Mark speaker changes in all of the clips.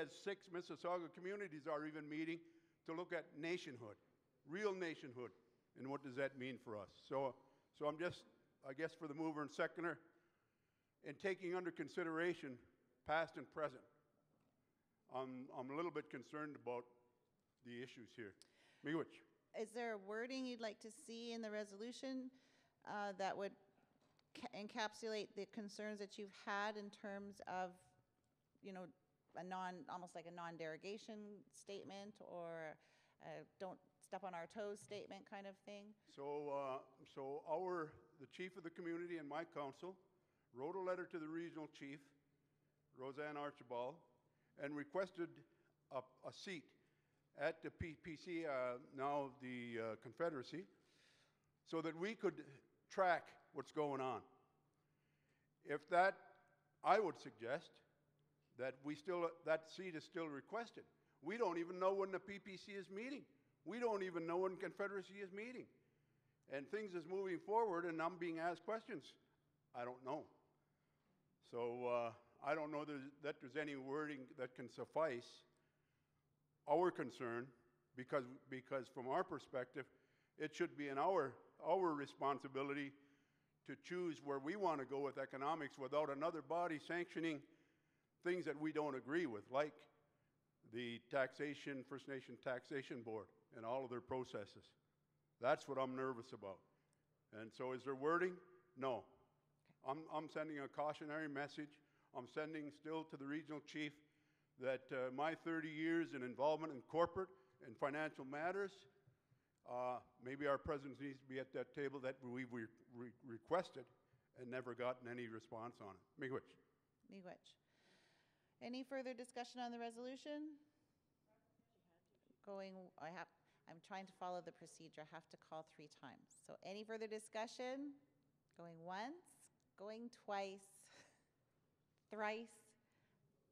Speaker 1: as 6 Mississauga communities are even meeting to look at nationhood, real nationhood, and what does that mean for us. So I'm just, I guess for the mover and seconder, and taking under consideration past and present, I'm a little bit concerned about the issues here. Miigwech.
Speaker 2: Is there a wording you'd like to see in the resolution that would encapsulate the concerns that you've had in terms of, you know, almost like a non-derogation statement, or don't step on our toes statement kind of thing?
Speaker 1: So the chief of the community and my council wrote a letter to the regional chief, Roseanne Archibald, and requested a seat at the PPC, now the Confederacy, so that we could track what's going on. If that, I would suggest that that seat is still requested. We don't even know when the PPC is meeting. We don't even know when Confederacy is meeting. And things is moving forward, and I'm being asked questions. I don't know. So I don't know that there's any wording that can suffice our concern, because from our perspective, it should be in our responsibility to choose where we want to go with economics without another body sanctioning things that we don't agree with, like the taxation, First Nation Taxation Board and all of their processes. That's what I'm nervous about. And so is there wording? No. I'm sending a cautionary message. I'm sending still to the regional chief that my 30 years in involvement in corporate and financial matters, maybe our presence needs to be at that table that we've requested and never gotten any response on it. Miigwech.
Speaker 2: Miigwech. Any further discussion on the resolution? I'm trying to follow the procedure. I have to call 3 times. So any further discussion? Going once, going twice, thrice.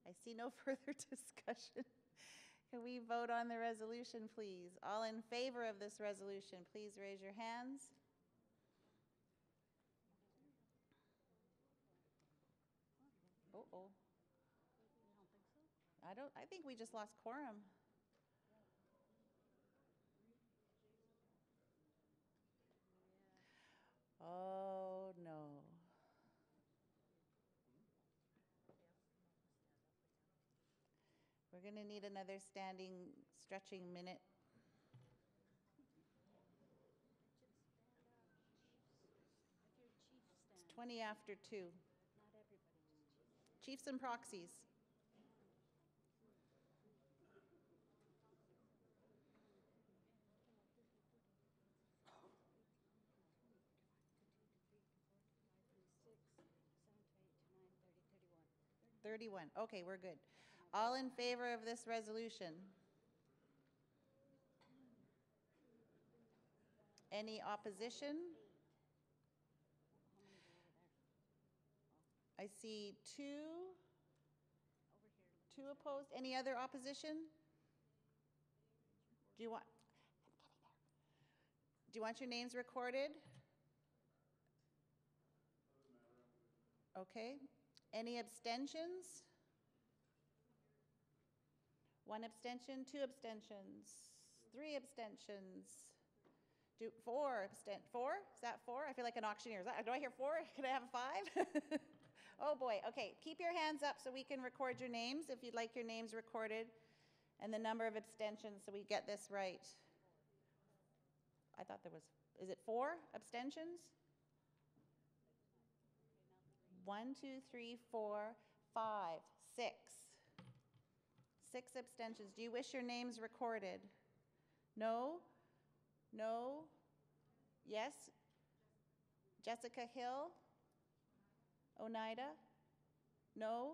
Speaker 2: I see no further discussion. Can we vote on the resolution, please? All in favor of this resolution, please raise your hands. Uh-oh. I think we just lost quorum. Oh, no. We're going to need another standing stretching minute. It's 20 after 2. Chiefs and proxies. Okay, we're good. All in favor of this resolution? Any opposition? I see 2 opposed. Any other opposition? Do you want your names recorded? Okay. Any abstentions? 1 abstention, 2 abstentions, 3 abstentions. 4 abstent. 4? Is that 4? I feel like an auctioneer. Do I hear 4? Can I have a 5? Oh boy. Okay. Keep your hands up so we can record your names if you'd like your names recorded, and the number of abstentions so we get this right. I thought there was. Is it 4 abstentions? 1, 2, 3, 4, 5, 6. 6 abstentions. Do you wish your names recorded? No? No? Yes? Jessica Hill? Oneida? No?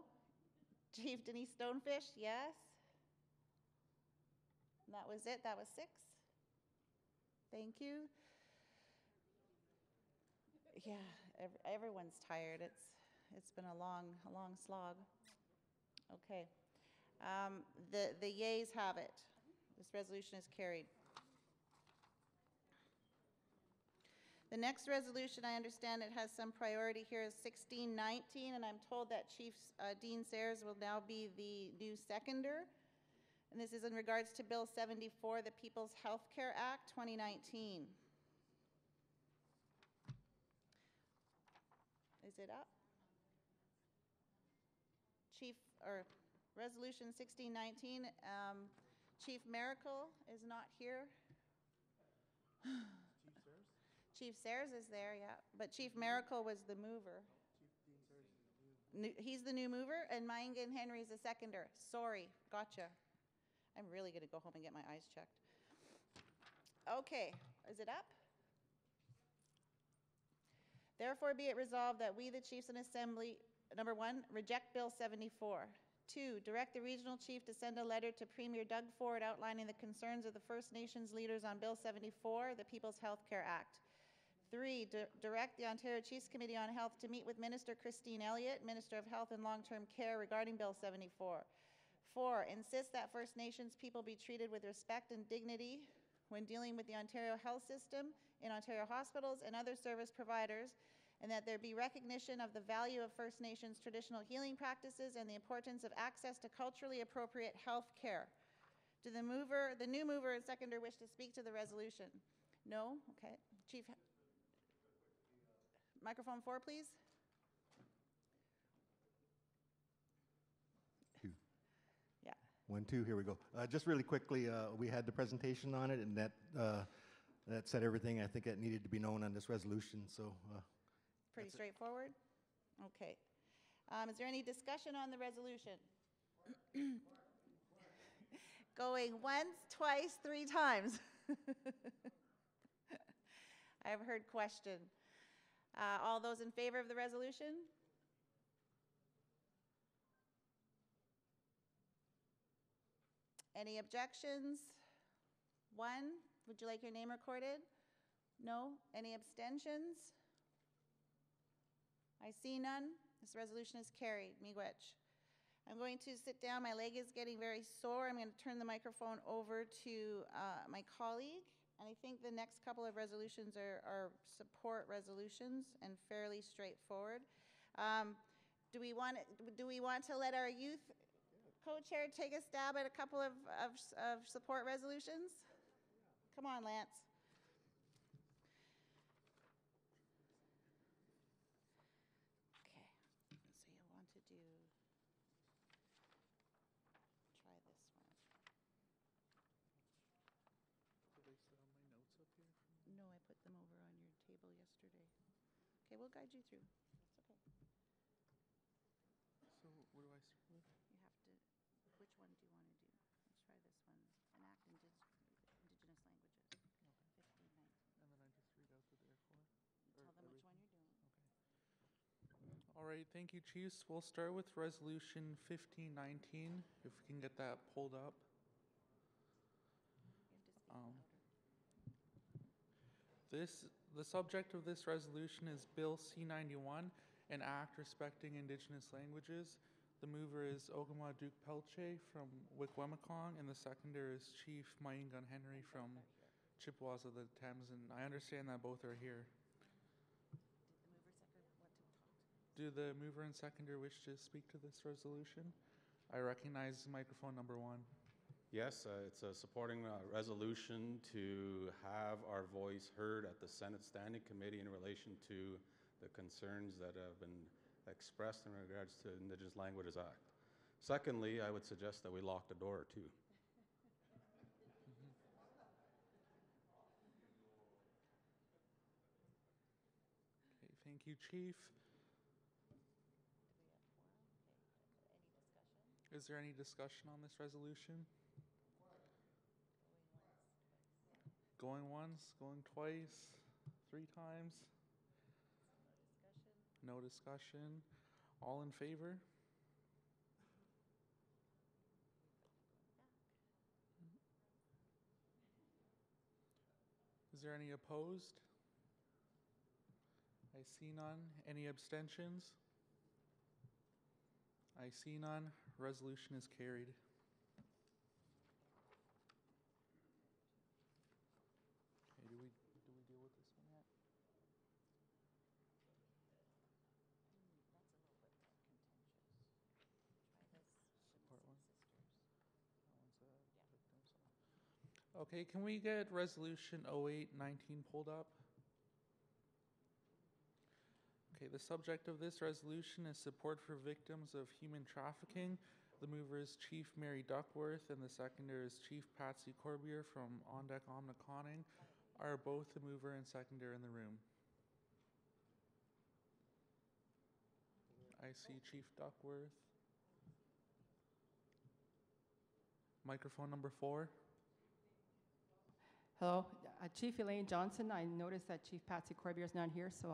Speaker 2: Chief Denise Stonefish? Yes? And that was it? That was 6? Thank you. Yeah, everyone's tired. It's been a long slog. Okay. The yeas have it. This resolution is carried. The The next resolution, I understand it has some priority here, is 1619, and I'm told that Chief Dean Sayers will now be the new seconder. And this is in regards to Bill 74, the People's Healthcare Act 2019. Is it up? Chief, or Resolution 1619, Chief Miracle is not here. Chief Sayers is there, yeah, but Chief Miracle was the mover. He's the new mover, and Maingan Henry's the seconder. Sorry, gotcha. I'm really gonna go home and get my eyes checked. Okay, is it up? Therefore be it resolved that we, the chiefs in assembly, number 1, reject Bill 74. 2, direct the regional chief to send a letter to Premier Doug Ford outlining the concerns of the First Nations leaders on Bill 74, the People's Healthcare Act. 3, direct the Ontario Chiefs Committee on Health to meet with Minister Christine Elliott, Minister of Health and Long-Term Care, regarding Bill 74. 4, insist that First Nations people be treated with respect and dignity when dealing with the Ontario health system, in Ontario hospitals and other service providers, and that there be recognition of the value of First Nations traditional healing practices and the importance of access to culturally appropriate health care. Do the new mover and seconder wish to speak to the resolution? No? Okay. Chief, microphone 4, please. Yeah.
Speaker 3: 1, 2, here we go. Just really quickly, we had the presentation on it, and that said everything I think that needed to be known on this resolution. So
Speaker 2: Pretty straightforward? Okay. Is there any discussion on the resolution? Going once, twice, 3 times. I have heard question. All those in favor of the resolution? Any objections? 1. Would you like your name recorded? No? Any abstentions? I see none. This resolution is carried. Miigwech. I'm going to sit down. My leg is getting very sore. I'm going to turn the microphone over to my colleague. And I think the next couple of resolutions are support resolutions and fairly straightforward. Do we want to let our youth co-chair take a stab at a couple of support resolutions? Come on, Lance. Okay, so you'll want to try this one.
Speaker 4: Did they sit on my notes up here?
Speaker 2: No, I put them over on your table yesterday. Okay, we'll guide you through. That's okay.
Speaker 4: So what do I start with?
Speaker 2: You have to, which one do you want to do? Let's try this one. Enact Indigenous languages.
Speaker 4: Okay.
Speaker 2: 1519.
Speaker 4: And then I just read out the therefore?
Speaker 2: Tell them which one you're doing.
Speaker 4: All right, thank you, Chiefs. We'll start with Resolution 1519, if we can get that pulled up.
Speaker 2: You have to speak louder.
Speaker 4: The subject of this resolution is Bill C-91, an act respecting Indigenous languages. The mover is Ogama Duke Pelche from Wikwemikong, and the seconder is Chief Maingan Henry from Chippewas of the Thames, and I understand that both are here. Do the mover and seconder wish to speak to this resolution? I recognize microphone number 1.
Speaker 5: Yes, it's a supporting resolution to have our voice heard at the Senate Standing Committee in relation to the concerns that have been expressed in regards to Indigenous Languages Act. Secondly, I would suggest that we lock the door too.
Speaker 4: Okay, thank you, Chief. Is there any discussion on this resolution? Going once, going twice, 3 times? No discussion. All in favor? Is there any opposed? I see none. Any abstentions? I see none. Resolution is carried. Okay, do we deal with this one yet? Okay, can we get resolution 0819 pulled up? Okay, the subject of this resolution is support for victims of human trafficking. The mover is Chief Mary Duckworth, and the seconder is Chief Patsy Corbier from Ondeck Omniconning. Are both the mover and seconder in the room? I see Chief Duckworth. Microphone number 4.
Speaker 6: Hello, Chief Elaine Johnson. I noticed that Chief Patsy Corbier is not here, so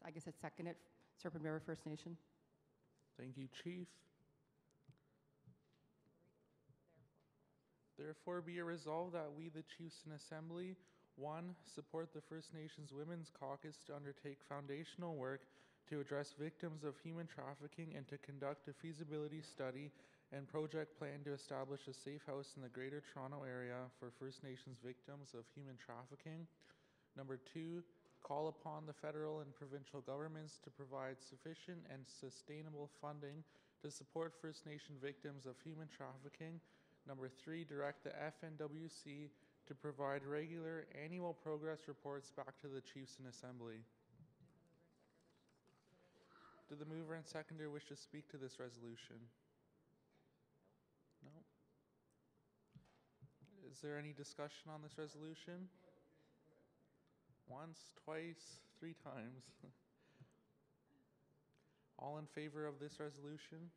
Speaker 6: I guess it's seconded. Serpent River First Nation.
Speaker 4: Thank you, Chief. Therefore, be it resolved that we, the Chiefs in Assembly, 1. Support the First Nations Women's Caucus to undertake foundational work to address victims of human trafficking and to conduct a feasibility study and project plan to establish a safe house in the Greater Toronto Area for First Nations victims of human trafficking. Number 2, call upon the federal and provincial governments to provide sufficient and sustainable funding to support First Nation victims of human trafficking. Number 3, direct the FNWC to provide regular annual progress reports back to the Chiefs in Assembly. Do the mover and seconder wish to speak to this resolution? No. Is there any discussion on this resolution? Once, twice, 3 times. All in favor of this resolution?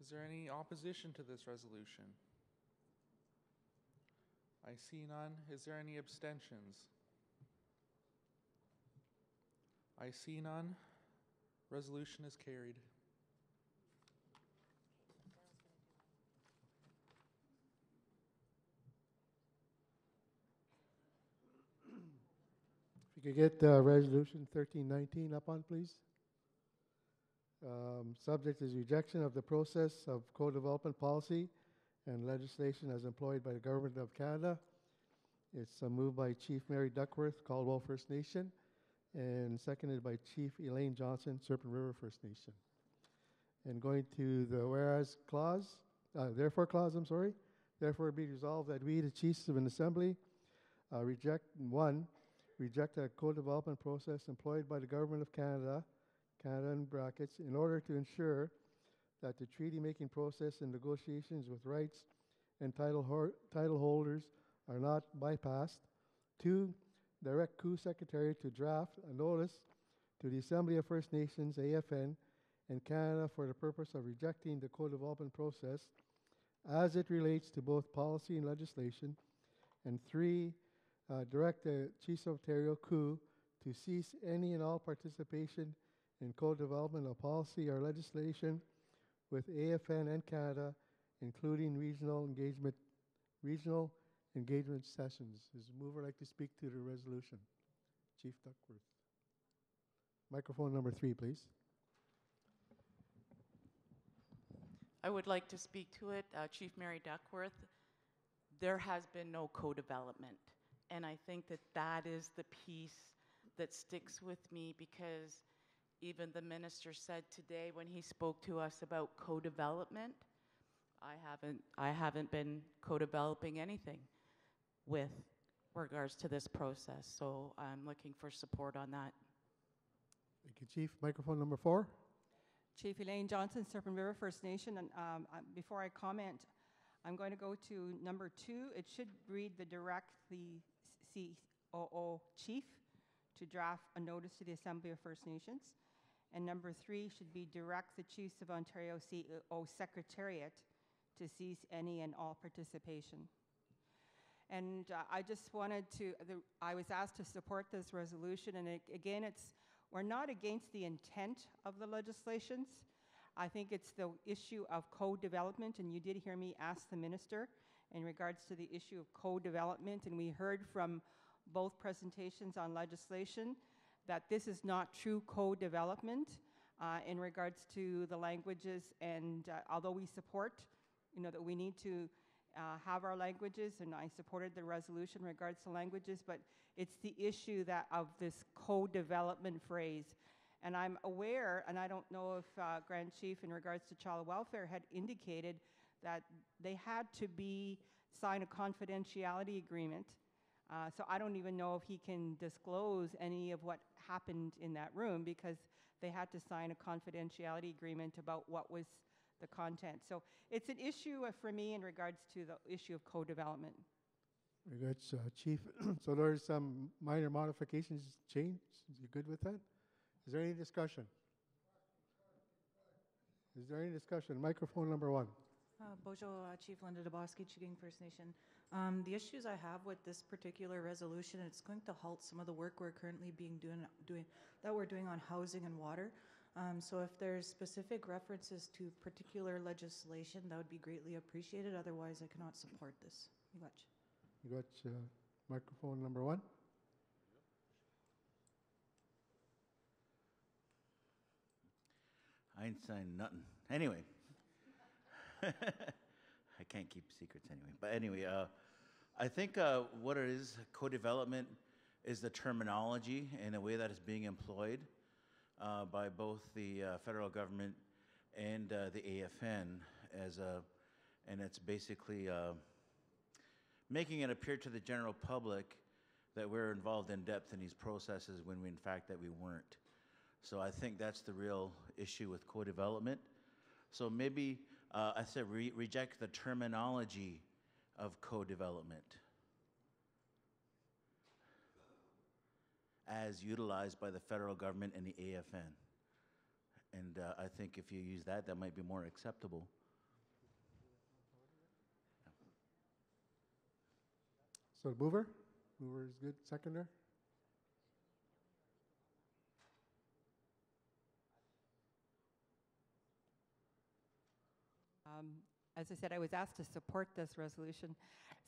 Speaker 4: Is there any opposition to this resolution? I see none. Is there any abstentions? I see none. Resolution is carried.
Speaker 7: If you could get Resolution 1319 up on, please. Subject is rejection of the process of co-development policy and legislation as employed by the Government of Canada. It's moved by Chief Mary Duckworth, Caldwell First Nation, and seconded by Chief Elaine Johnson, Serpent River First Nation. And going to the whereas clause, therefore clause, I'm sorry. Therefore be resolved that we, the Chiefs of an Assembly, reject a co-development process employed by the Government of Canada, Canada in brackets, in order to ensure that the treaty-making process and negotiations with rights and title holders are not bypassed. 2, direct COO Secretary to draft a notice to the Assembly of First Nations, AFN, and Canada for the purpose of rejecting the co-development process as it relates to both policy and legislation. And 3, direct the Chiefs of Ontario, COO, to cease any and all participation in co-development of policy or legislation with AFN and Canada, including regional engagement sessions. Does the mover like to speak to the resolution? Chief Duckworth. Microphone number 3, please.
Speaker 8: I would like to speak to it, Chief Mary Duckworth. There has been no co-development, and I think that that is the piece that sticks with me, because even the minister said today when he spoke to us about co-development, I haven't been co-developing anything with regards to this process, so I'm looking for support on that.
Speaker 7: Thank you, Chief. Microphone number 4.
Speaker 6: Chief Elaine Johnson, Serpent River First Nation. And before I comment, I'm going to go to number 2. It should read the direct the COO chief to draft a notice to the Assembly of First Nations. And number 3 should be direct the Chiefs of Ontario CEO Secretariat to cease any and all participation. And I just wanted to, I was asked to support this resolution, and again, we're not against the intent of the legislations. I think it's the issue of co-development, and you did hear me ask the minister in regards to the issue of co-development, and we heard from both presentations on legislation that this is not true co-development in regards to the languages, and although we support, that we need to have our languages, and I supported the resolution in regards to languages, but it's the issue of this co-development phrase. And I'm aware, and I don't know if Grand Chief, in regards to child welfare, had indicated that they had to sign a confidentiality agreement. So I don't even know if he can disclose any of what happened in that room, because they had to sign a confidentiality agreement about what was the content. So it's an issue for me in regards to the issue of co-development.
Speaker 7: Very good, Chief. So there's some minor modifications changed. You good with that? Is there any discussion? Is there any discussion? Microphone number 1.
Speaker 9: Bojo, Chief Linda Dubosky, Chigang First Nation. The issues I have with this particular resolution, it's going to halt some of the work we're currently doing on housing and water. So if there's specific references to particular legislation, that would be greatly appreciated. Otherwise, I cannot support this. Much.
Speaker 7: You got microphone number 1.
Speaker 10: Einstein, nothing. Anyway. I can't keep secrets anyway. But anyway, I think what it is, co-development, is the terminology in a way that is being employed by both the federal government and the AFN and it's basically making it appear to the general public that we're involved in depth in these processes when in fact that we weren't. So I think that's the real issue with co-development. So maybe I said reject the terminology of co-development as utilized by the federal government and the AFN. And I think if you use that, that might be more acceptable.
Speaker 7: So Mover? Mover is good. Seconder?
Speaker 6: As I said, I was asked to support this resolution.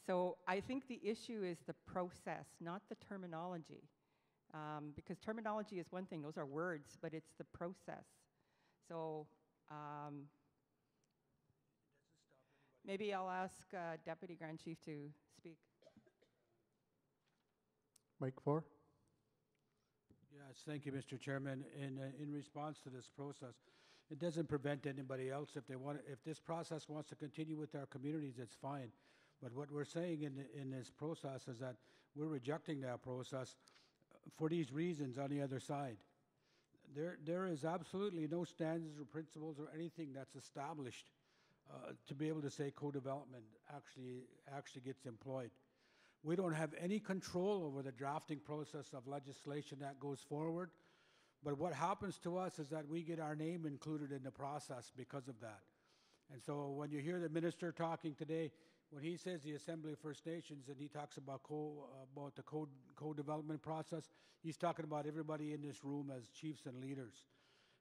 Speaker 6: So I think the issue is the process, not the terminology. Because terminology is one thing, those are words, but it's the process. So maybe I'll ask Deputy Grand Chief to speak.
Speaker 7: Mike 4.
Speaker 11: Yes, thank you, Mr. Chairman. In response to this process, it doesn't prevent anybody else if this process wants to continue with our communities, it's fine. But what we're saying in this process is that we're rejecting that process for these reasons on the other side. There is absolutely no standards or principles or anything that's established to be able to say co-development actually gets employed. We don't have any control over the drafting process of legislation that goes forward. But what happens to us is that we get our name included in the process because of that. And so when you hear the minister talking today, when he says the Assembly of First Nations and he talks about the co-development process, he's talking about everybody in this room as chiefs and leaders.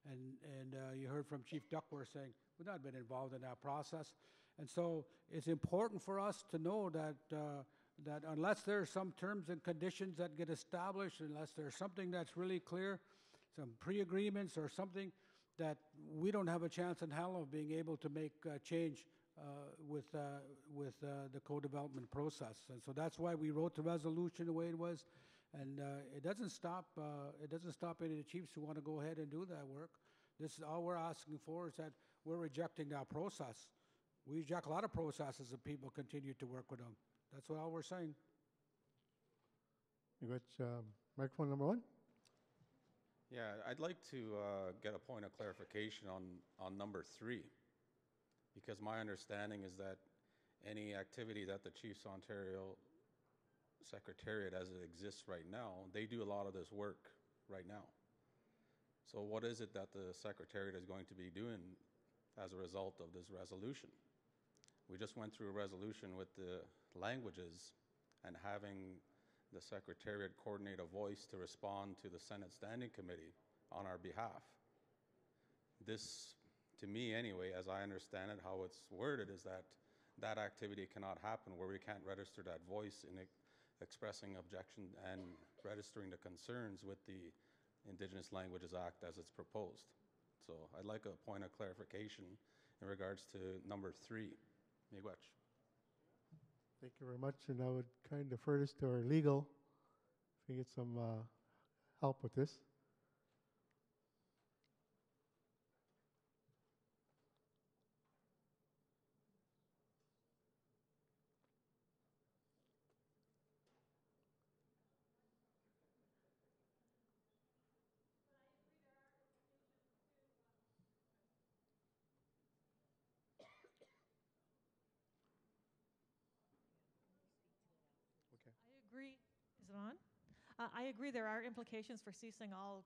Speaker 11: And you heard from Chief Duckworth saying, we've not been involved in that process. And so it's important for us to know that unless there are some terms and conditions that get established, unless there's something that's really clear, some pre-agreements or something, that we don't have a chance in hell of being able to make change with the co-development process. And so that's why we wrote the resolution the way it was. And it doesn't stop any of the chiefs who want to go ahead and do that work. This is all we're asking for, is that we're rejecting that process. We reject a lot of processes if people continue to work with them. That's all we're saying.
Speaker 7: You got microphone number 1.
Speaker 5: Yeah, I'd like to get a point of clarification on number 3, because my understanding is that any activity that the Chiefs Ontario Secretariat, as it exists right now, they do a lot of this work right now. So what is it that the Secretariat is going to be doing as a result of this resolution? We just went through a resolution with the languages and having the Secretariat coordinate a voice to respond to the Senate Standing Committee on our behalf. This, to me anyway, as I understand it, how it's worded, is that that activity cannot happen where we can't register that voice in expressing objection and registering the concerns with the Indigenous Languages Act as it's proposed. So I'd like a point of clarification in regards to number 3. Miigwech.
Speaker 7: Thank you very much. And I would kind of defer this to our legal to get some help with this.
Speaker 12: on. I agree there are implications for ceasing all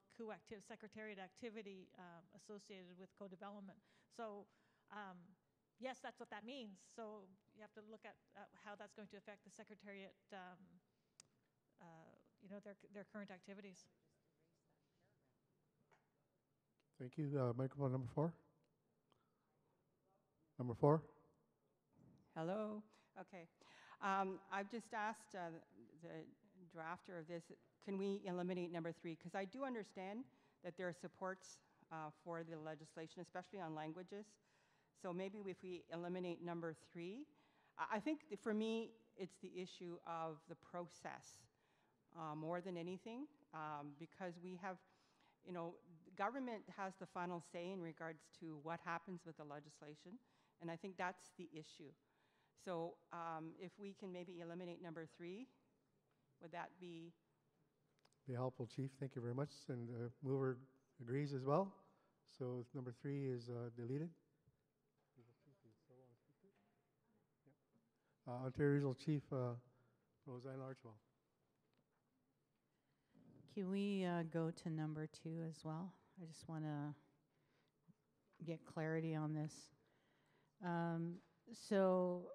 Speaker 12: secretariat activity associated with co-development. So yes, that's what that means. So you have to look at how that's going to affect the secretariat, their current activities.
Speaker 7: Thank you. Microphone number 4. Number 4.
Speaker 6: Hello. Okay. I've just asked the drafter of this, can we eliminate number 3? Because I do understand that there are supports for the legislation, especially on languages. So maybe if we eliminate number 3, I think for me, it's the issue of the process more than anything, because we have, government has the final say in regards to what happens with the legislation, and I think that's the issue. So if we can maybe eliminate number 3, would that be?
Speaker 7: Be helpful, Chief. Thank you very much. And mover agrees as well. So number 3 is deleted. Ontario Regional Chief Roseanne Archibald.
Speaker 13: Can we go to number 2 as well? I just want to get clarity on this. So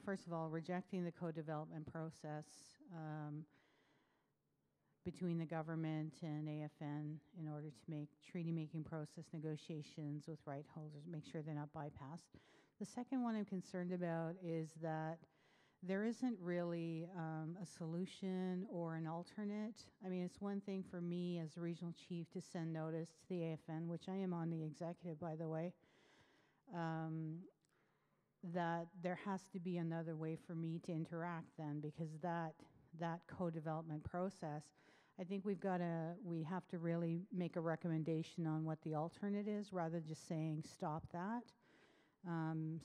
Speaker 13: first of all, rejecting the co-development process between the government and AFN in order to make treaty-making process negotiations with right holders, make sure they're not bypassed. The second one I'm concerned about is that there isn't really a solution or an alternate. I mean, it's one thing for me as a regional chief to send notice to the AFN, which I am on the executive, by the way, that there has to be another way for me to interact then, because that co-development process, I think we have to really make a recommendation on what the alternate is rather than just saying stop that.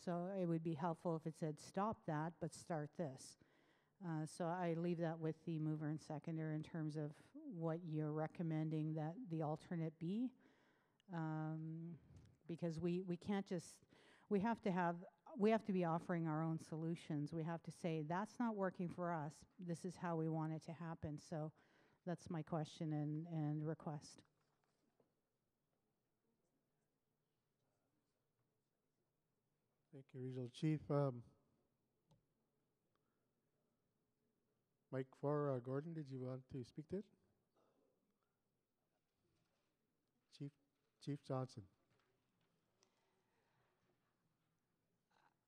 Speaker 13: So it would be helpful if it said stop that, but start this. So I leave that with the mover and seconder in terms of what you're recommending that the alternate be. Because we can't just, we have to be offering our own solutions. We have to say, that's not working for us. This is how we want it to happen. So that's my question and request.
Speaker 7: Thank you, Regional Chief. Mike 4, Gordon, did you want to speak to it? Chief Johnson.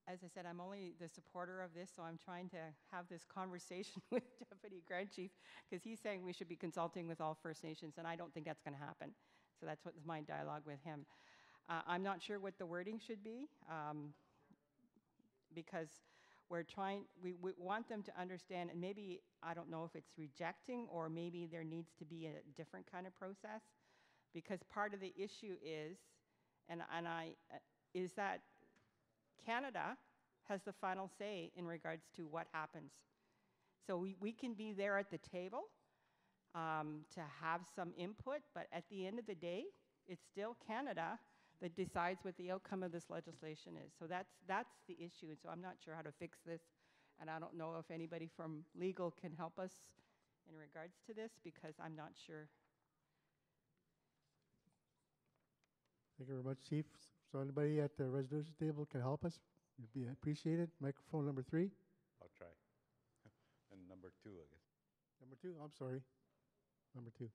Speaker 6: As I said, I'm only the supporter of this, so I'm trying to have this conversation with Deputy Grand Chief, because he's saying we should be consulting with all First Nations, and I don't think that's going to happen. So that's what my dialogue with him. I'm not sure what the wording should be, because we want them to understand, and maybe, I don't know if it's rejecting, or maybe there needs to be a different kind of process, because part of the issue is, is that Canada has the final say in regards to what happens. So we can be there at the table to have some input, but at the end of the day, it's still Canada that decides what the outcome of this legislation is. So that's the issue, and so I'm not sure how to fix this, and I don't know if anybody from legal can help us in regards to this, because I'm not sure.
Speaker 7: Thank you very much, Chief. So anybody at the resolution table can help us? It'd be appreciated. Microphone number 3.
Speaker 14: I'll try. And number 2, I guess.
Speaker 7: Number 2, I'm sorry. Number 2.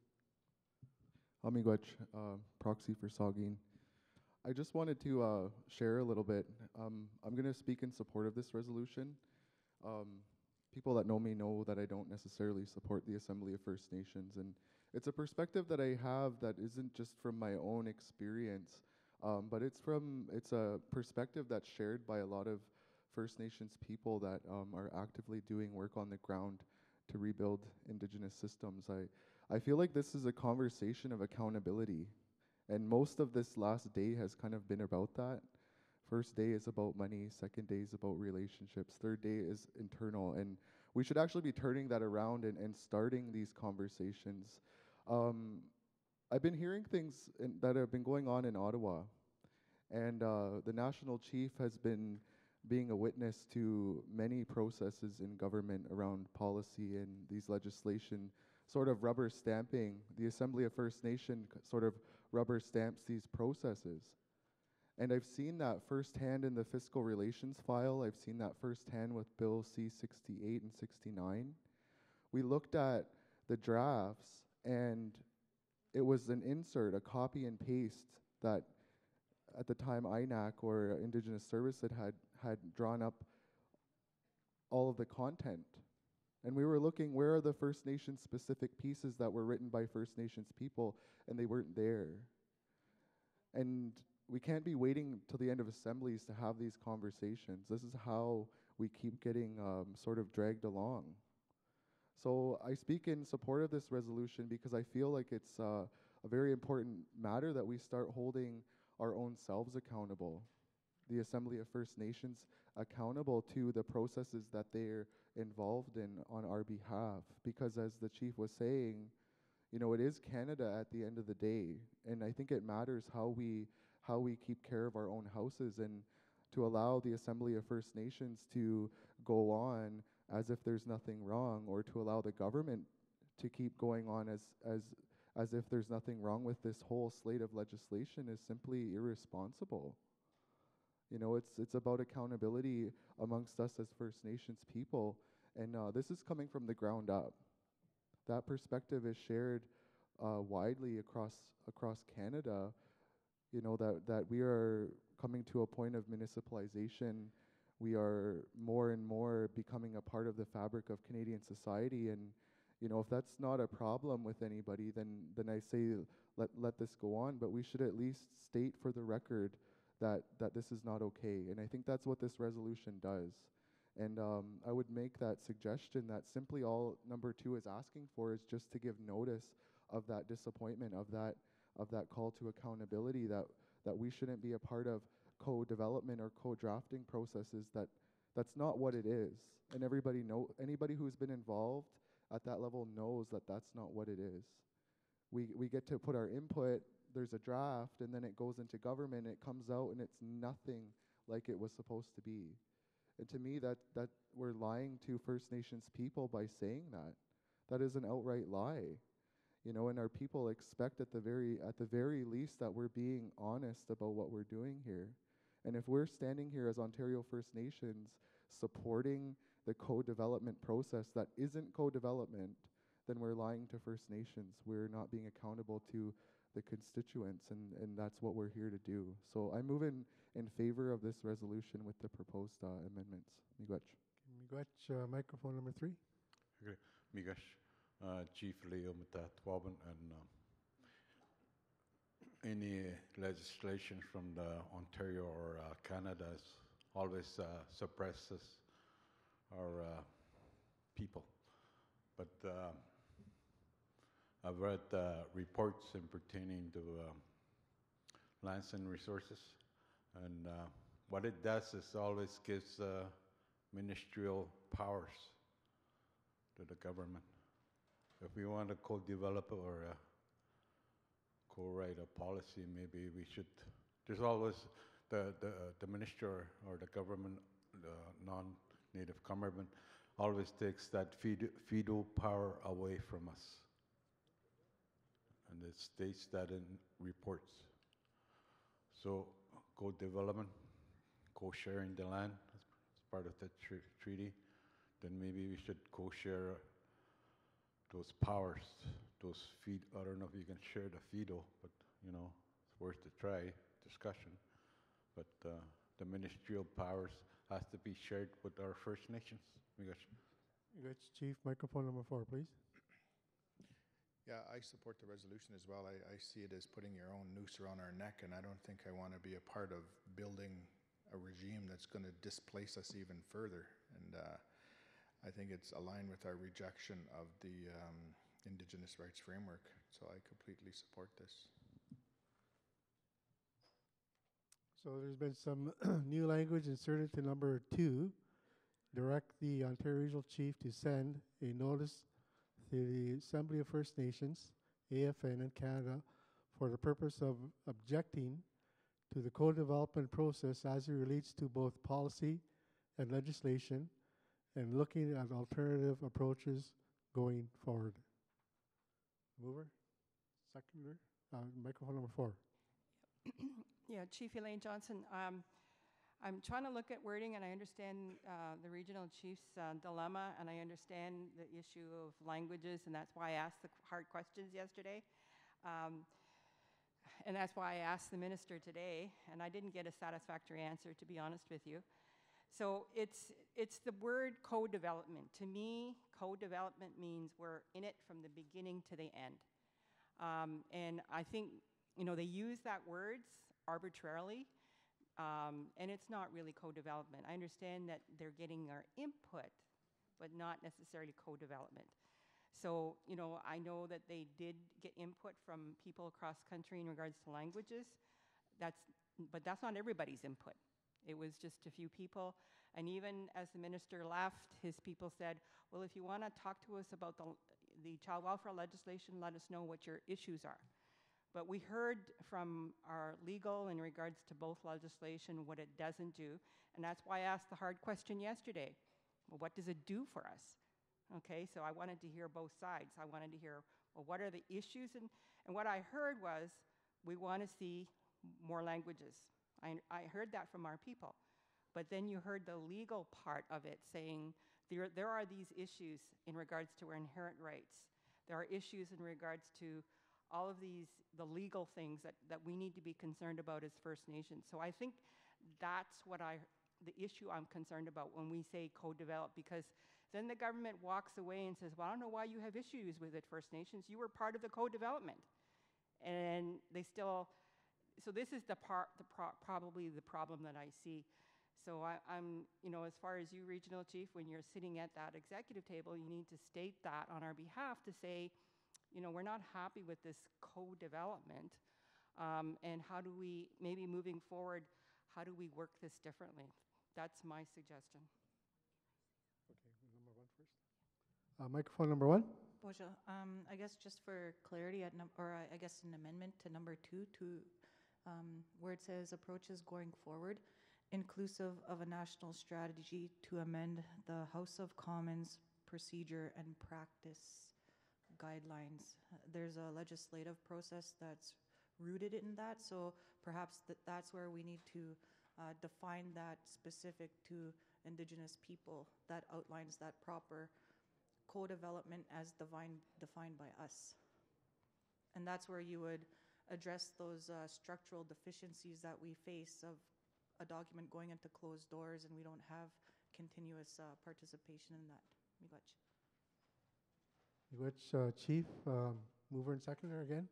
Speaker 15: Amigwech, proxy for Saugeen. I just wanted to share a little bit. I'm going to speak in support of this resolution. People that know me know that I don't necessarily support the Assembly of First Nations, and it's a perspective that I have that isn't just from my own experience, but it's a perspective that's shared by a lot of First Nations people that are actively doing work on the ground to rebuild Indigenous systems. I feel like this is a conversation of accountability, and most of this last day has kind of been about that. First day is about money, second day is about relationships, third day is internal, and we should actually be turning that around and starting these conversations. I've been hearing things that have been going on in Ottawa, and the National Chief has been being a witness to many processes in government around policy and these legislation sort of rubber stamping. The Assembly of First Nation sort of rubber stamps these processes. And I've seen that firsthand in the fiscal relations file. I've seen that firsthand with Bill C-68 and 69. We looked at the drafts, and it was an insert, a copy and paste that at the time INAC or Indigenous Service had drawn up all of the content. And we were looking, where are the First Nations specific pieces that were written by First Nations people, and they weren't there. And we can't be waiting till the end of assemblies to have these conversations. This is how we keep getting sort of dragged along. So I speak in support of this resolution because I feel like it's a very important matter that we start holding our own selves accountable, the Assembly of First Nations accountable to the processes that they're involved in on our behalf. Because as the chief was saying, you know, it is Canada at the end of the day, and I think it matters how we keep care of our own houses, and to allow the Assembly of First Nations to go on as if there's nothing wrong, or to allow the government to keep going on as if there's nothing wrong with this whole slate of legislation is simply irresponsible. You know, it's about accountability amongst us as First Nations people, and this is coming from the ground up. That perspective is shared widely across Canada. You know, that we are coming to a point of municipalization. We are more and more becoming a part of the fabric of Canadian society, and you know, if that's not a problem with anybody, then I say let this go on. But we should at least state for the record that this is not okay. And I think that's what this resolution does. And I would make that suggestion that simply all number 2 is asking for is just to give notice of that disappointment, of that call to accountability, that we shouldn't be a part of co-development or co-drafting processes. That's not what it is. And anybody who's been involved at that level knows that that's not what it is. We get to put our input, there's a draft, and then it goes into government, it comes out, and it's nothing like it was supposed to be. And to me, that we're lying to First Nations people by saying that. That is an outright lie. You know, and our people expect at the very least that we're being honest about what we're doing here. And if we're standing here as Ontario First Nations supporting the co-development process that isn't co-development, then we're lying to First Nations. We're not being accountable to the constituents, and that's what we're here to do. So I move in favor of this resolution with the proposed amendments.
Speaker 7: Miigwech, microphone number 3.
Speaker 14: Okay. Miigwech, Chief Leo Mtatwaban, and any legislation from the Ontario or Canada always suppresses our people. But I've read reports in pertaining to lands and resources, and what it does is always gives ministerial powers to the government. If we want to co-develop or co-write a policy, maybe we should. There's always the minister or the government, the non-native government, always takes that feudal power away from us. And it states that in reports. So co-development, co-sharing the land as part of the treaty, then maybe we should co-share those powers, I don't know if you can share the feudal, but you know, it's worth a try, discussion. But the ministerial powers has to be shared with our First Nations.
Speaker 7: Chief, microphone number 4, please.
Speaker 16: Yeah, I support the resolution as well. I see it as putting your own noose around our neck, and I don't think I want to be a part of building a regime that's going to displace us even further. And I think it's aligned with our rejection of the Indigenous Rights Framework. So I completely support this.
Speaker 7: So there's been some new language inserted to number 2. Direct the Ontario Regional Chief to send a notice to the Assembly of First Nations, AFN in Canada, for the purpose of objecting to the co-development process as it relates to both policy and legislation and looking at alternative approaches going forward. Mover, seconder, microphone number 4.
Speaker 6: Yeah, Chief Elaine Johnson. I'm trying to look at wording, and I understand the regional chief's dilemma, and I understand the issue of languages, and that's why I asked the hard questions yesterday. And that's why I asked the minister today, and I didn't get a satisfactory answer, to be honest with you. So it's the word co-development. To me, co-development means we're in it from the beginning to the end. And I think, they use that word arbitrarily, and it's not really co-development. I understand that they're getting our input, but not necessarily co-development. So, I know that they did get input from people across country in regards to languages. But that's not everybody's input. It was just a few people. And even as the minister left, his people said, well, if you want to talk to us about the child welfare legislation, let us know what your issues are. But we heard from our legal in regards to both legislation, what it doesn't do. And that's why I asked the hard question yesterday. Well, what does it do for us? Okay, so I wanted to hear both sides. I wanted to hear, well, what are the issues? And what I heard was, we want to see more languages. I heard that from our people. But then you heard the legal part of it saying, there are these issues in regards to our inherent rights. There are issues in regards to all of the legal things that we need to be concerned about as First Nations. So I think that's the issue I'm concerned about when we say co-develop, because then the government walks away and says, well, I don't know why you have issues with it, First Nations. You were part of the co-development. And they still, so this is probably the problem that I see. So I'm, as far as you, Regional Chief, when you're sitting at that executive table, you need to state that on our behalf to say, we're not happy with this co-development. And how do we, maybe moving forward, how do we work this differently? That's my suggestion.
Speaker 7: Okay, number 1 first. Microphone number 1.
Speaker 9: Bonjour. I guess just for clarity, I guess an amendment to number 2 to where it says approaches going forward, inclusive of a national strategy to amend the House of Commons procedure and practice guidelines. There's a legislative process that's rooted in that, so perhaps that's where we need to define that specific to Indigenous people, that outlines that proper co-development as defined by us. And that's where you would address those structural deficiencies that we face of a document going into closed doors and we don't have continuous participation in that. Miigwech.
Speaker 7: Miigwech, Chief, mover and seconder again.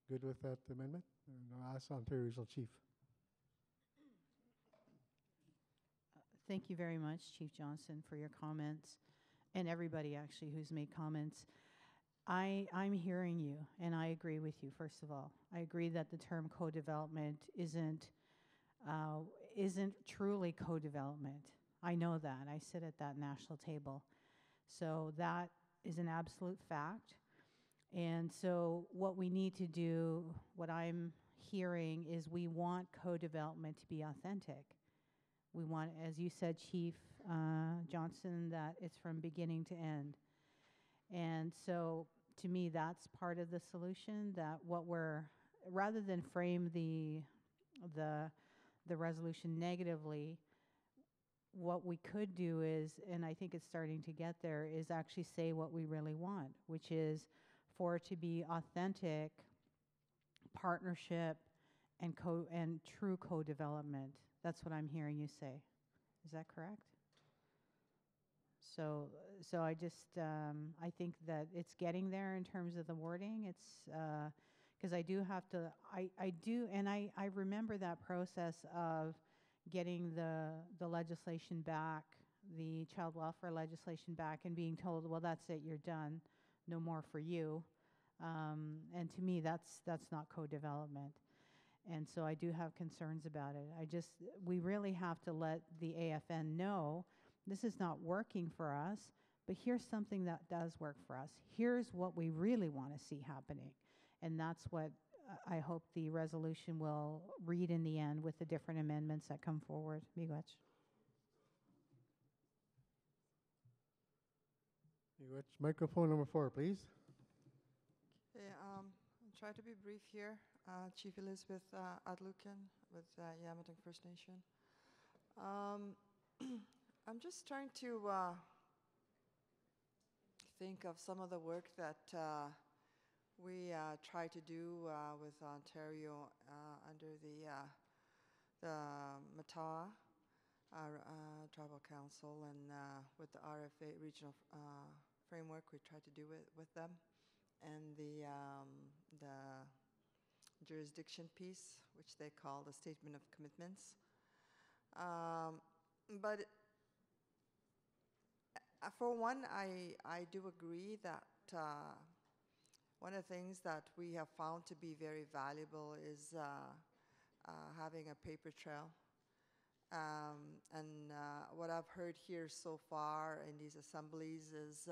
Speaker 7: Good with that amendment? And I'll ask Ontario Regional Chief.
Speaker 13: Thank you very much, Chief Johnson, for your comments, and everybody actually who's made comments. I'm hearing you, and I agree with you, first of all. I agree that the term co-development isn't truly co-development. I know that. I sit at that national table. So that is an absolute fact. And so what we need to do, what I'm hearing, is we want co-development to be authentic. We want, as you said, Chief Johnson, that it's from beginning to end. And so to me, that's part of the solution, that rather than frame the resolution negatively, what we could do is, and I think it's starting to get there, is actually say what we really want, which is for it to be authentic partnership and true co-development. That's what I'm hearing you say. Is that correct? So I just, I think that it's getting there in terms of the wording. It's, because I do have to, I remember that process of getting the legislation back, the child welfare legislation back, and being told, well, that's it, you're done, no more for you. And to me, that's not co-development. And so I do have concerns about it. We really have to let the AFN know this is not working for us, but here's something that does work for us. Here's what we really want to see happening. And that's what I hope the resolution will read in the end with the different amendments that come forward. Miigwech.
Speaker 7: Which microphone number 4, please.
Speaker 17: Okay, I'll try to be brief here. Chief Elizabeth Adlukin with Yamaton First Nation. I'm just trying to think of some of the work that we try to do with Ontario under the Matawa Tribal Council and with the RFA regional framework we try to do it with them, and the jurisdiction piece, which they call the Statement of Commitments. But for one, I do agree that one of the things that we have found to be very valuable is having a paper trail. And what I've heard here so far in these assemblies is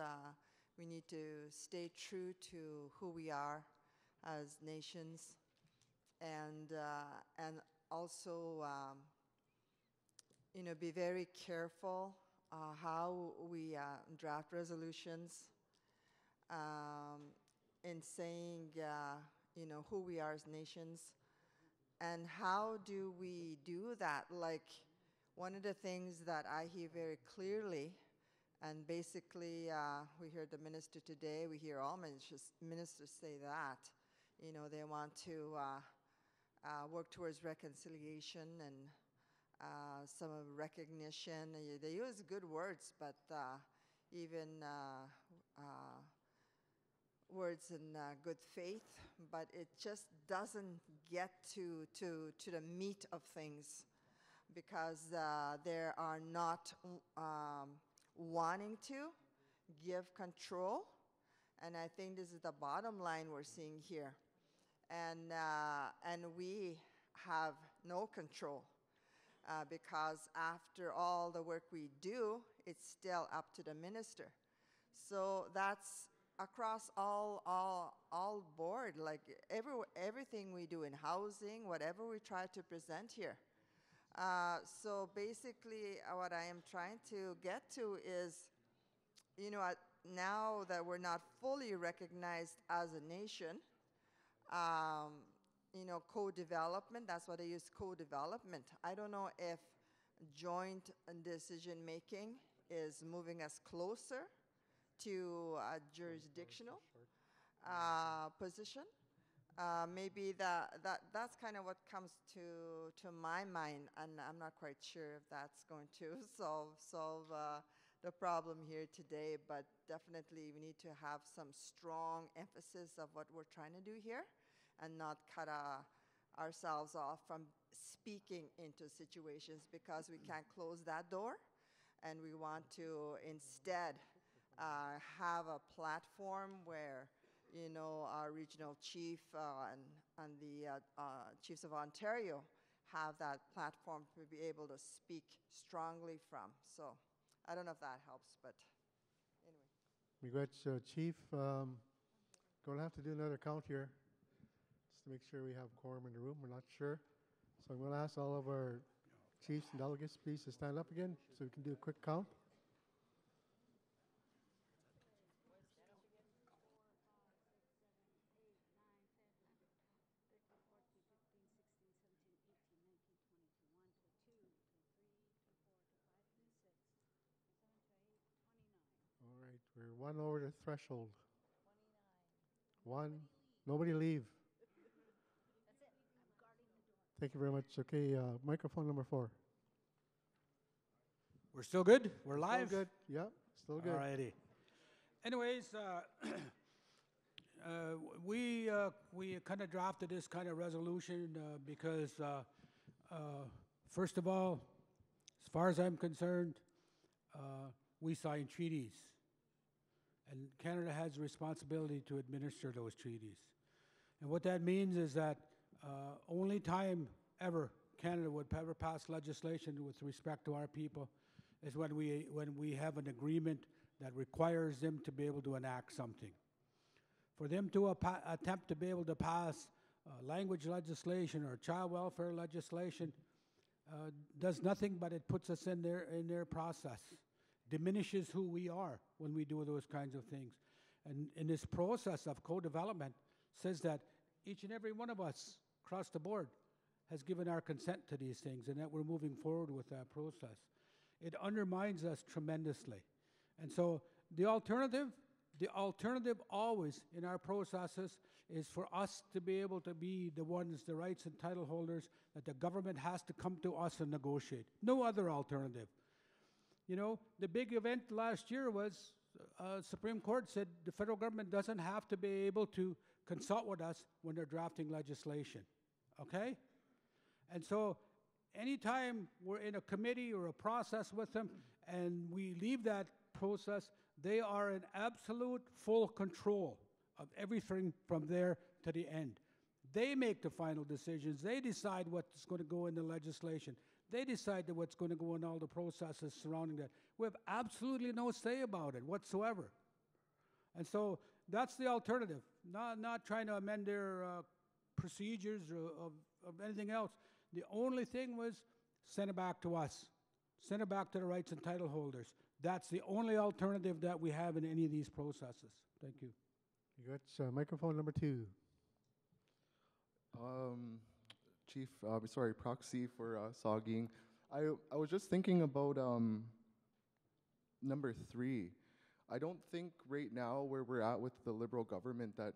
Speaker 17: we need to stay true to who we are as nations, and also be very careful how we draft resolutions in saying who we are as nations. And how do we do that? Like, one of the things that I hear very clearly, and basically we heard the minister today, we hear all ministers say that, they want to work towards reconciliation and some recognition. They use good words, but even words in good faith, but it just doesn't get to the meat of things, because they are not wanting to give control, and I think this is the bottom line we're seeing here, and we have no control, because after all the work we do, it's still up to the minister. So that's across all board, like everything we do in housing, whatever we try to present here. So basically, what I am trying to get to is, now that we're not fully recognized as a nation, co-development, that's what I use, co-development. I don't know if joint decision-making is moving us closer to a jurisdictional position. Maybe that's kind of what comes to my mind, and I'm not quite sure if that's going to solve the problem here today, but definitely we need to have some strong emphasis of what we're trying to do here and not cut ourselves off from speaking into situations, because we can't close that door, and we want to instead have a platform where our regional chief and the chiefs of Ontario have that platform to be able to speak strongly from. So I don't know if that helps, but anyway.
Speaker 7: We got Chief. Going to have to do another count here just to make sure we have quorum in the room. We're not sure. So I'm going to ask all of our chiefs and delegates, please, to stand up again so we can do a quick count. We're one over the threshold. 29. One. Nobody leave.
Speaker 2: That's it. I'm guarding the door.
Speaker 7: Thank you very much. Okay, microphone number 4.
Speaker 11: We're still good? We're live?
Speaker 7: Still good. Yep, still good.
Speaker 11: All righty. Anyways, we kind of drafted this kind of resolution because, first of all, as far as I'm concerned, we signed treaties. And Canada has a responsibility to administer those treaties. And what that means is that only time ever Canada would ever pass legislation with respect to our people is when we have an agreement that requires them to be able to enact something. For them to attempt to be able to pass language legislation or child welfare legislation does nothing but it puts us in their process. diminishes who we are when we do those kinds of things. And in this process of co-development says that each and every one of us across the board has given our consent to these things and that we're moving forward with that process. It undermines us tremendously. And so the alternative always in our processes is for us to be able to be the ones, the rights and title holders, that the government has to come to us and negotiate. No other alternative. You know, the big event last year was Supreme Court said the federal government doesn't have to be able to consult with us when they're drafting legislation, okay? And so anytime we're in a committee or a process with them and we leave that process, they are in absolute full control of everything from there to the end. They make the final decisions. They decide what's going to go in the legislation. They decide what's going to go in all the processes surrounding that. We have absolutely no say about it whatsoever. And so that's the alternative, not trying to amend their procedures or of anything else. The only thing was send it back to us. Send it back to the rights and title holders. That's the only alternative that we have in any of these processes. Thank you.
Speaker 7: You got microphone number 2.
Speaker 15: Chief, sorry, proxy for Saugeen. I was just thinking about number 3. I don't think right now where we're at with the Liberal government that,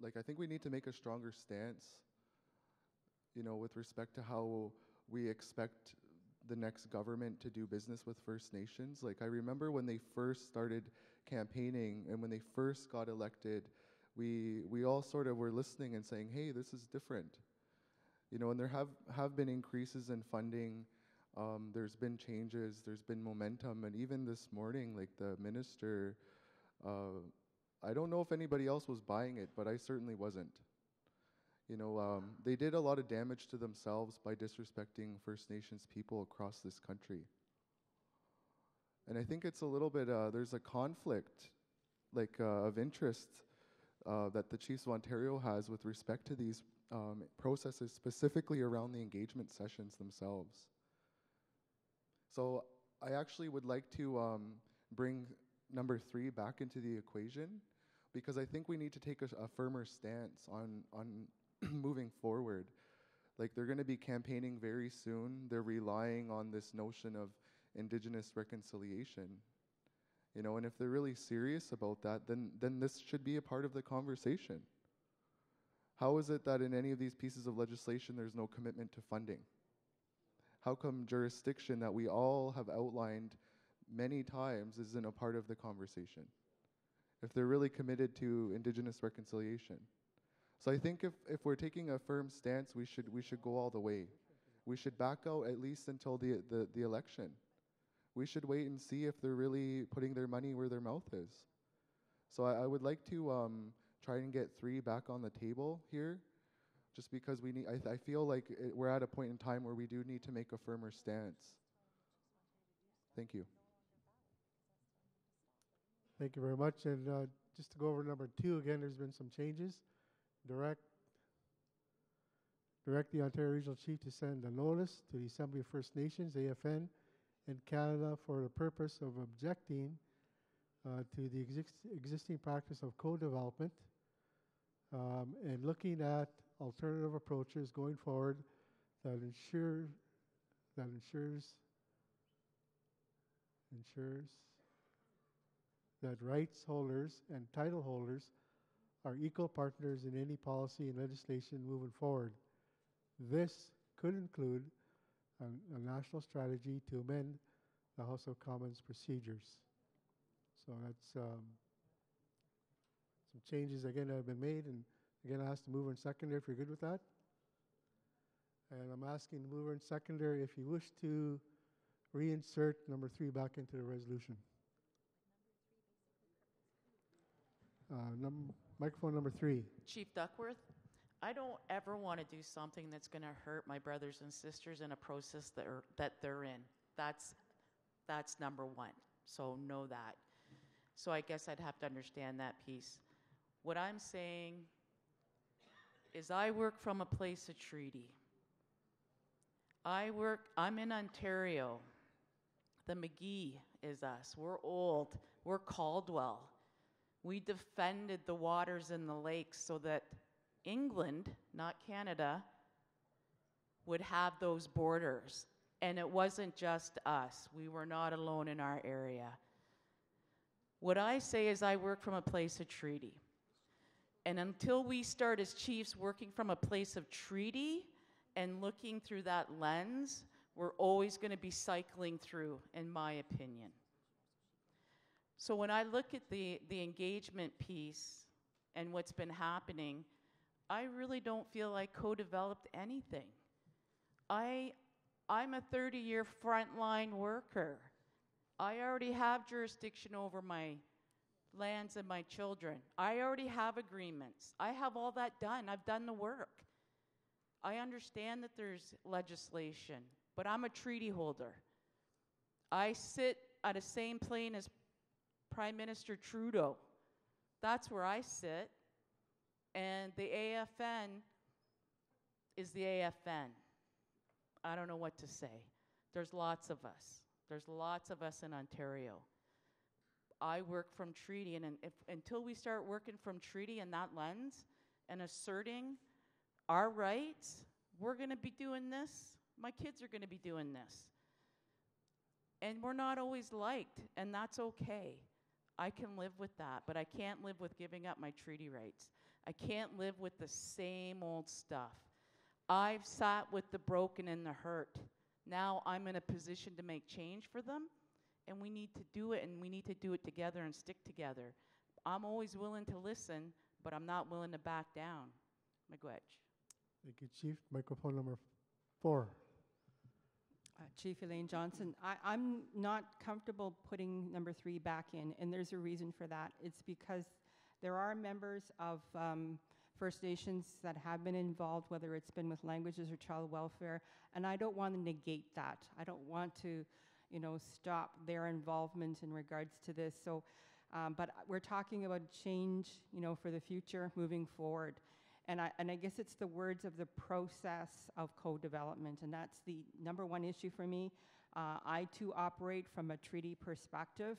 Speaker 15: like, I think we need to make a stronger stance, you know, with respect to how we expect the next government to do business with First Nations. Like, I remember when they first started campaigning and when they first got elected, we all sort of were listening and saying, hey, this is different. You know, and there have been increases in funding. There's been changes, there's been momentum, and even this morning, like the minister, I don't know if anybody else was buying it, but I certainly wasn't. You know, they did a lot of damage to themselves by disrespecting First Nations people across this country. And I think it's a little bit, there's a conflict, like, of interest that the Chiefs of Ontario has with respect to these processes, specifically around the engagement sessions themselves. So I actually would like to bring number 3 back into the equation, because I think we need to take a firmer stance on moving forward. Like, they're going to be campaigning very soon. They're relying on this notion of Indigenous reconciliation. You know, and if they're really serious about that, then this should be a part of the conversation. How is it that in any of these pieces of legislation there's no commitment to funding? How come jurisdiction that we all have outlined many times isn't a part of the conversation? If they're really committed to Indigenous reconciliation. So I think if we're taking a firm stance, we should go all the way. We should back out at least until the election. We should wait and see if they're really putting their money where their mouth is. So I would like to try and get 3 back on the table here, just because we need. I feel like we're at a point in time where we do need to make a firmer stance. Thank you.
Speaker 7: Thank you very much. And just to go over number 2 again, there's been some changes. Direct the Ontario Regional Chief to send a notice to the Assembly of First Nations, AFN, in Canada for the purpose of objecting to the existing practice of co-development and looking at alternative approaches going forward that ensures that rights holders and title holders are equal partners in any policy and legislation moving forward. This could include a national strategy to amend the House of Commons procedures. So that's some changes again that have been made, and again I ask the mover and seconder if you're good with that. And I'm asking the mover and seconder if you wish to reinsert number 3 back into the resolution. Microphone number 3.
Speaker 8: Chief Duckworth, I don't ever want to do something that's going to hurt my brothers and sisters in a process that they're in. That's number 1. So know that. So I guess I'd have to understand that piece. What I'm saying is I work from a place of treaty. I'm in Ontario. The McGee is us. We're old. We're Caldwell. We defended the waters and the lakes so that England, not Canada, would have those borders. And it wasn't just us. We were not alone in our area. What I say is I work from a place of treaty. And until we start as chiefs working from a place of treaty and looking through that lens, we're always going to be cycling through, in my opinion. So when I look at the engagement piece and what's been happening, I really don't feel I co-developed anything. I'm a 30-year frontline worker. I already have jurisdiction over my lands and my children. I already have agreements. I have all that done. I've done the work. I understand that there's legislation, but I'm a treaty holder. I sit at the same plane as Prime Minister Trudeau. That's where I sit. And the AFN is the AFN. I don't know what to say. There's lots of us. There's lots of us in Ontario. I work from treaty, and until we start working from treaty in that lens and asserting our rights, we're going to be doing this. My kids are going to be doing this. And we're not always liked, and that's okay. I can live with that, but I can't live with giving up my treaty rights. I can't live with the same old stuff. I've sat with the broken and the hurt. Now I'm in a position to make change for them, and we need to do it, and we need to do it together and stick together. I'm always willing to listen, but I'm not willing to back down. Miigwech.
Speaker 7: Thank you, Chief. Microphone number 4.
Speaker 6: Chief Elaine Johnson, I'm not comfortable putting number 3 back in, and there's a reason for that. It's because there are members of First Nations that have been involved, whether it's been with languages or child welfare, and I don't want to negate that. I don't want to, stop their involvement in regards to this. So, but we're talking about change, for the future moving forward. And I guess it's the words of the process of co-development, and that's the number one issue for me. I too operate from a treaty perspective,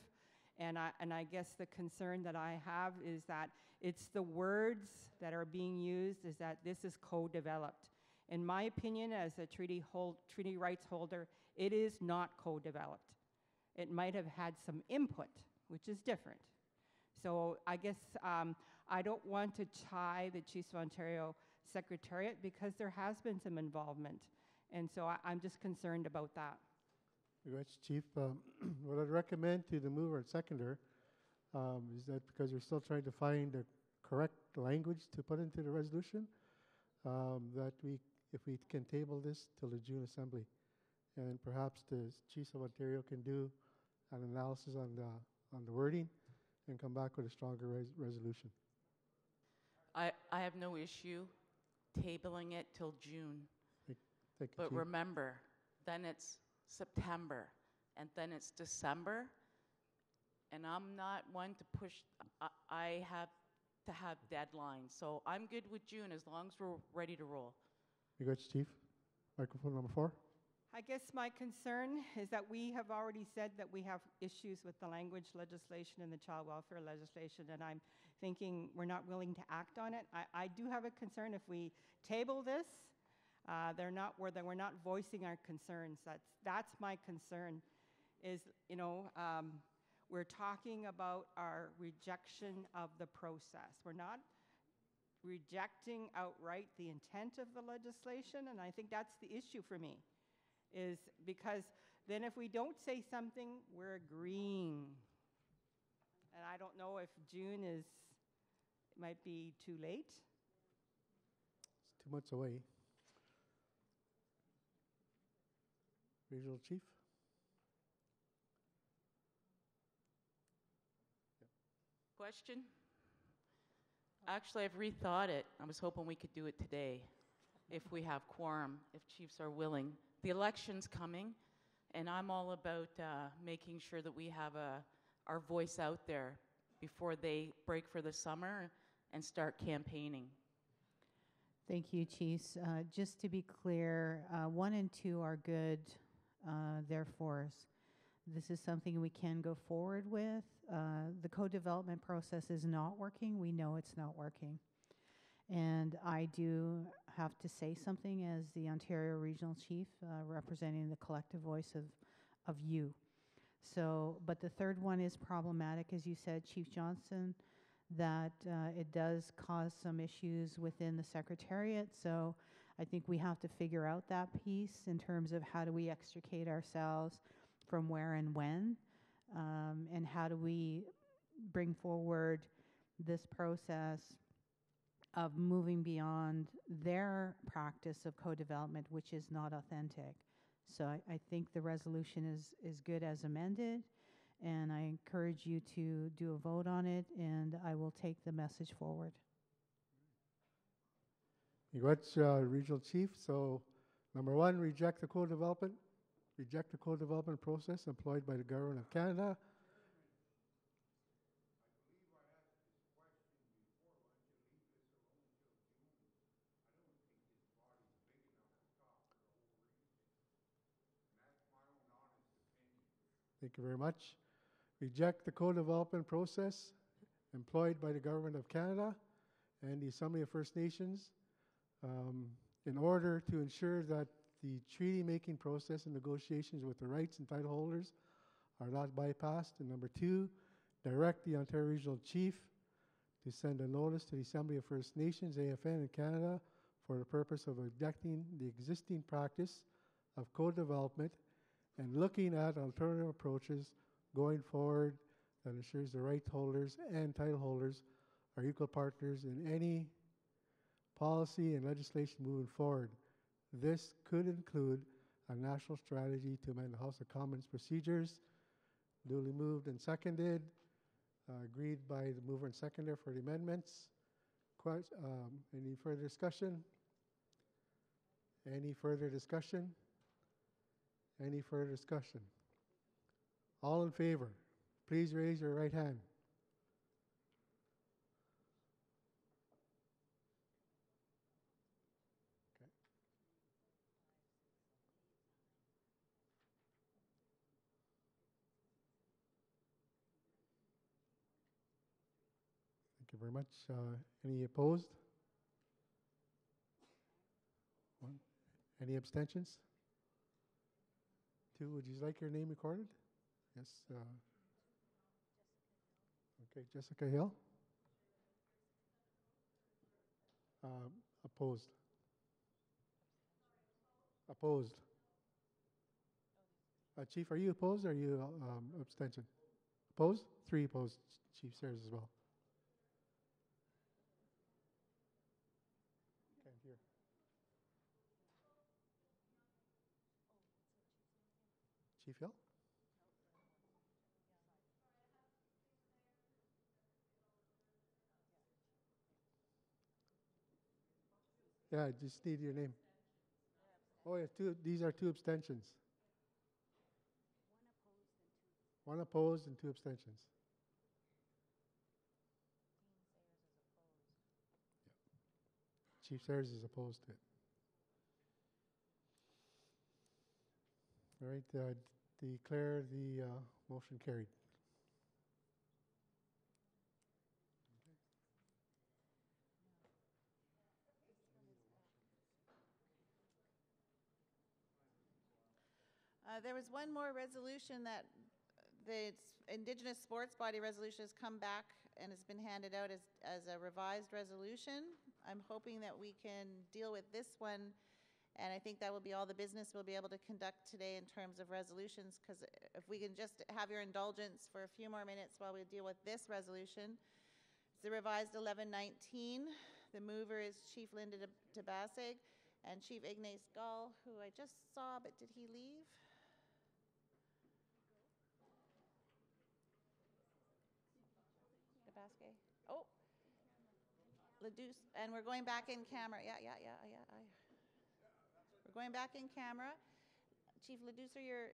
Speaker 6: and I guess the concern that I have is that it's the words that are being used is that this is co-developed. In my opinion, as a treaty rights holder, it is not co-developed. It might have had some input, which is different. So I guess I don't want to tie the Chiefs of Ontario Secretariat because there has been some involvement. And so I'm just concerned about that.
Speaker 7: Congrats, Chief. What I'd recommend to the mover and seconder is that because we're still trying to find the correct language to put into the resolution, that if we can table this till the June Assembly, and perhaps the Chiefs of Ontario can do an analysis on the wording and come back with a stronger resolution.
Speaker 8: I have no issue tabling it till June.
Speaker 7: Thank you,
Speaker 8: But
Speaker 7: Chief.
Speaker 8: remember, then it's September, and then it's December, and I'm not one to push. I have to have deadlines, so I'm good with June as long as we're ready to roll.
Speaker 7: Congrats, Chief. Microphone number 4.
Speaker 6: I guess my concern is that we have already said that we have issues with the language legislation and the child welfare legislation, and I'm thinking we're not willing to act on it. I do have a concern if we table this, we're not voicing our concerns. That's my concern. Is we're talking about our rejection of the process. We're not rejecting outright the intent of the legislation, and I think that's the issue for me. Is because then if we don't say something, we're agreeing. And I don't know if June might be too late.
Speaker 7: It's 2 months away. Regional Chief.
Speaker 8: Question? Actually, I've rethought it. I was hoping we could do it today if we have quorum, if chiefs are willing. The election's coming, and I'm all about making sure that we have our voice out there before they break for the summer and start campaigning.
Speaker 13: Thank you, Chiefs. Just to be clear, 1 and 2 are good, therefores. this is something we can go forward with. The co-development process is not working. We know it's not working. And I do have to say something as the Ontario Regional Chief, representing the collective voice of you. So, but the third one is problematic, as you said, Chief Johnson, that it does cause some issues within the Secretariat. So I think we have to figure out that piece in terms of how do we extricate ourselves from where and when, and how do we bring forward this process of moving beyond their practice of co-development, which is not authentic. So I think the resolution is good as amended, and I encourage you to do a vote on it, and I will take the message forward.
Speaker 7: You got Regional Chief. So, number one, reject the co-development process employed by the Government of Canada. Thank you very much. Reject the co-development process employed by the Government of Canada and the Assembly of First Nations in order to ensure that the treaty-making process and negotiations with the rights and title holders are not bypassed. And number two, direct the Ontario Regional Chief to send a notice to the Assembly of First Nations, AFN, in Canada for the purpose of rejecting the existing practice of co-development and looking at alternative approaches going forward that ensures the right holders and title holders are equal partners in any policy and legislation moving forward. This could include a national strategy to amend the House of Commons procedures. Duly moved and seconded. Agreed by the mover and seconder for the amendments. Any further discussion? Any further discussion? Any further discussion? All in favor, please raise your right hand. Okay. Thank you very much. Any opposed? One. Any abstentions? Two. Would you like your name recorded? Yes. Okay, Jessica Hill. Opposed. Opposed. Chief, are you opposed or are you abstention? Opposed? 3 opposed. Chief Sayers as well. Okay, here. Chief Hill? Yeah, I just need your name. Oh, yeah, these are 2 abstentions. 1 opposed and 2 abstentions. Chief Sayers is opposed to it. All right, declare the motion carried.
Speaker 2: There was one more resolution that the Indigenous Sports Body resolution has come back and has been handed out as a revised resolution. I'm hoping that we can deal with this one, and I think that will be all the business we'll be able to conduct today in terms of resolutions, because if we can just have your indulgence for a few more minutes while we deal with this resolution. It's the revised 1119. The mover is Chief Linda Tabasig and Chief Ignace Gall, who I just saw, but did he leave? Tabasque. Oh, Leduce, and we're going back in camera. Yeah. We're going back in camera. Chief Leducer, you're